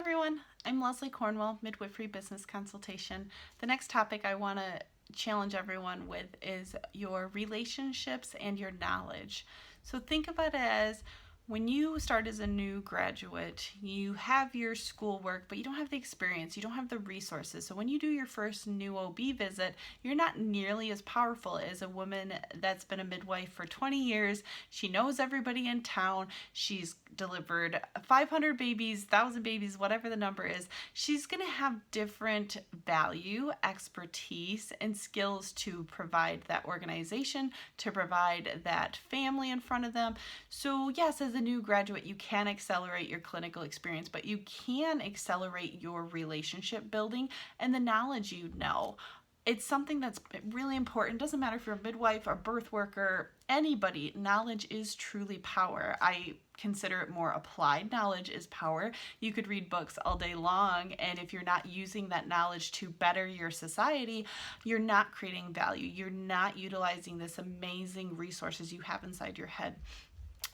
everyone, I'm Leslie Cornwell, Midwifery Business Consultation. The next topic I want to challenge everyone with is your relationships and your knowledge. So think about it as when you start as a new graduate, you have your schoolwork, but you don't have the experience, you don't have the resources. So when you do your first new OB visit, you're not nearly as powerful as a woman that's been a midwife for 20 years. She knows everybody in town. She's delivered 500 babies, 1,000 babies, whatever the number is. She's going to have different value, expertise, and skills to provide that organization, to provide that family in front of them. So yes, as a new graduate, you can accelerate your clinical experience, but you can accelerate your relationship building and the knowledge you know. It's something that's really important. Doesn't matter if you're a midwife, a birth worker, anybody, knowledge is truly power. I consider it more applied knowledge is power. You could read books all day long, and if you're not using that knowledge to better your society, you're not creating value. You're not utilizing this amazing resources you have inside your head.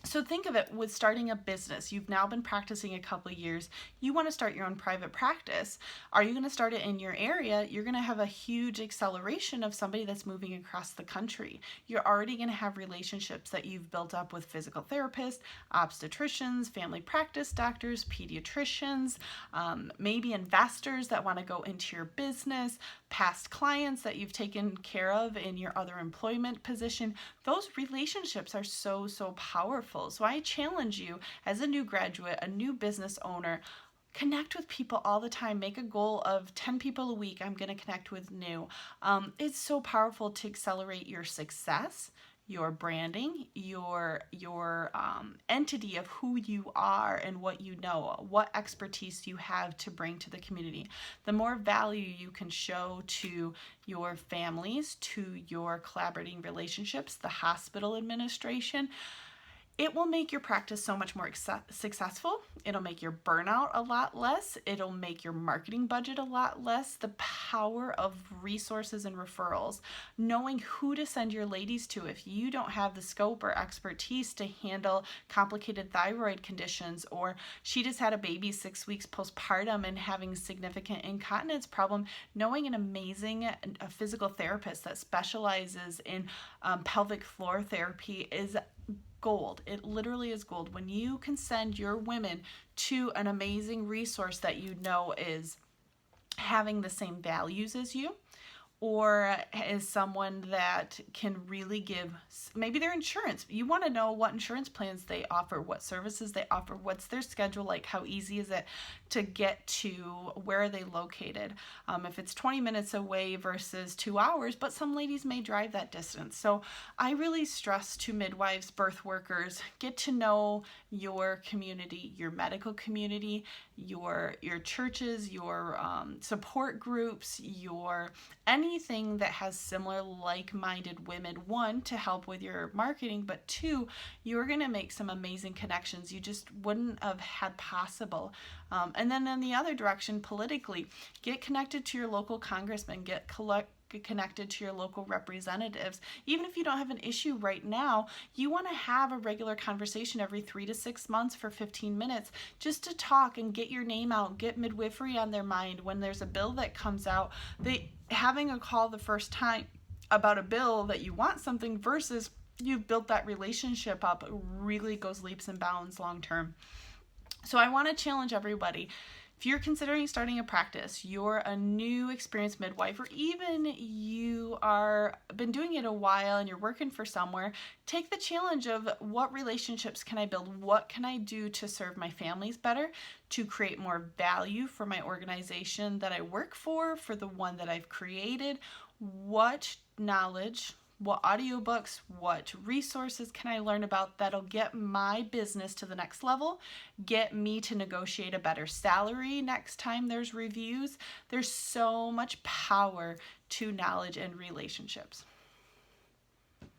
So think of it with starting a business. You've now been practicing a couple of years. You want to start your own private practice. Are you going to start it in your area? You're going to have a huge acceleration of somebody that's moving across the country. You're already going to have relationships that you've built up with physical therapists, obstetricians, family practice doctors, pediatricians, maybe investors that want to go into your business, past clients that you've taken care of in your other employment position. Those relationships are so powerful. So I challenge you as a new graduate, a new business owner, connect with people all the time. Make a goal of 10 people a week I'm going to connect with new. It's so powerful to accelerate your success, your branding, your entity of who you are and what you know, what expertise you have to bring to the community. The more value you can show to your families, to your collaborating relationships, the hospital administration, it will make your practice so much more successful. It'll make your burnout a lot less. It'll make your marketing budget a lot less. The power of resources and referrals, knowing who to send your ladies to if you don't have the scope or expertise to handle complicated thyroid conditions, or she just had a baby 6 weeks postpartum and having significant incontinence problem, knowing an amazing physical therapist that specializes in pelvic floor therapy is gold. It literally is gold. When you can send your women to an amazing resource that you know is having the same values as you, or is someone that can really give, maybe their insurance. You want to know what insurance plans they offer, what services they offer, what's their schedule like, how easy is it to get to, where are they located, if it's 20 minutes away versus 2 hours, but some ladies may drive that distance. So I really stress to midwives, birth workers, get to know your community, your medical community, your churches, your support groups, your anything that has similar like-minded women, one, to help with your marketing, but two, you're going to make some amazing connections you just wouldn't have had possible. And then in the other direction, politically, get connected to your local congressman, get connected to your local representatives. Even if you don't have an issue right now, you want to have a regular conversation every 3 to 6 months for 15 minutes just to talk and get your name out, get midwifery on their mind. When there's a bill that comes out, having a call the first time about a bill that you want something versus you've built that relationship up really goes leaps and bounds long term. So I want to challenge everybody. If you're considering starting a practice, you're a new experienced midwife, or even you are been doing it a while and you're working for somewhere, take the challenge of what relationships can I build? What can I do to serve my families better, to create more value for my organization that I work for the one that I've created? What knowledge, what audiobooks, what resources can I learn about that'll get my business to the next level, get me to negotiate a better salary next time there's reviews? There's so much power to knowledge and relationships.